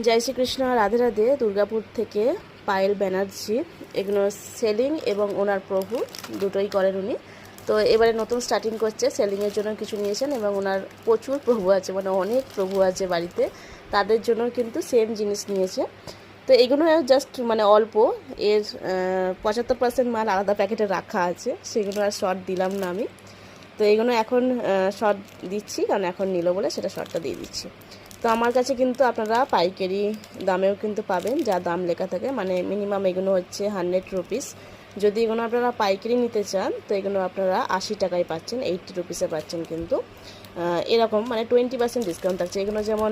জয় শ্রীকৃষ্ণ, রাধে রাধে। দুর্গাপুর থেকে পায়েল ব্যানার্জি এগুলো সেলিং এবং ওনার প্রভু দুটোই করেন উনি। তো এবারে নতুন স্টার্টিং করছে, সেলিংয়ের জন্য কিছু নিয়েছেন এবং ওনার প্রচুর প্রভু আছে, মানে অনেক প্রভু আছে বাড়িতে, তাদের জন্য কিন্তু সেম জিনিস নিয়েছে। তো এগুলো জাস্ট মানে অল্প, এর 75% মাল আলাদা প্যাকেটে রাখা আছে, সেগুলো আর শর্ট দিলাম না আমি। তো এইগুলো এখন শর্ট দিচ্ছি, কারণ এখন নিল বলে সেটা শর্টটা দিয়ে দিচ্ছি। তো আমার কাছে কিন্তু আপনারা পাইকারি দামেও কিন্তু পাবেন, যা দাম লেখা থাকে, মানে মিনিমাম এগুলো হচ্ছে 100 রুপিস। যদি এগুলো আপনারা পাইকারি নিতে চান তো এগুলো আপনারা 80 টাকায় পাচ্ছেন, 80 রুপিসে পাচ্ছেন। কিন্তু এরকম মানে 20% ডিসকাউন্ট থাকছে। এগুলো যেমন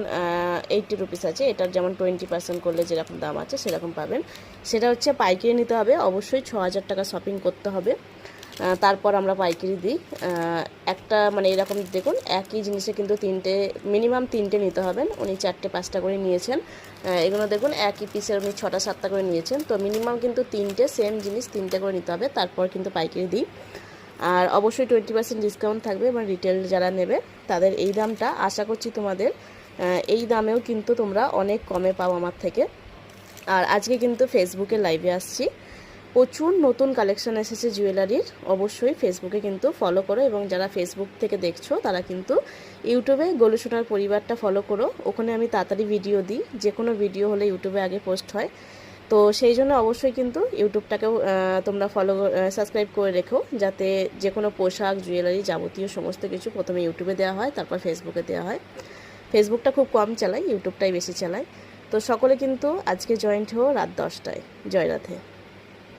80 রুপিস আছে, এটার যেমন 20% করলে যেরকম দাম আছে সেরকম পাবেন। সেটা হচ্ছে পাইকারি নিতে হবে, অবশ্যই 6000 টাকা শপিং করতে হবে, তারপর আমরা পাইকারি দিই। একটা মানে এরকম দেখুন, একই জিনিসে কিন্তু মিনিমাম তিনটে নিতে হবেন। উনি 4-5টা করে নিয়েছেন। এগুলো দেখুন একই পিসের উনি 6-7টা করে নিয়েছেন। তো মিনিমাম কিন্তু তিনটে সেম জিনিস তিনটে করে নিতে হবে, তারপর কিন্তু পাইকারি দিই। আর অবশ্যই 20% ডিসকাউন্ট থাকবে, এবং রিটেল যারা নেবে তাদের এই দামটা আশা করছি তোমাদের এই দামেও কিন্তু তোমরা অনেক কমে পাও আমার থেকে। আর আজকে কিন্তু ফেসবুকে লাইভে আসছি, প্রচুর নতুন কালেকশান এসেছে জুয়েলারির। অবশ্যই ফেসবুকে কিন্তু ফলো করো, এবং যারা ফেসবুক থেকে দেখছো তারা কিন্তু ইউটিউবে গোলুসোনার পরিবারটা ফলো করো। ওখানে আমি তাড়াতাড়ি ভিডিও দিই, যে কোনো ভিডিও হলে ইউটিউবে আগে পোস্ট হয়। তো সেই জন্য অবশ্যই কিন্তু ইউটিউবটাকেও তোমরা সাবস্ক্রাইব করে রেখো, যাতে যে কোনো পোশাক জুয়েলারি যাবতীয় সমস্ত কিছু প্রথমে ইউটিউবে দেওয়া হয়, তারপর ফেসবুকে দেওয়া হয়। ফেসবুকটা খুব কম চালাই, ইউটিউবটাই বেশি চালাই। তো সকলে কিন্তু আজকে জয়েন্ট হো রাত 10টায়। জয় রাধে।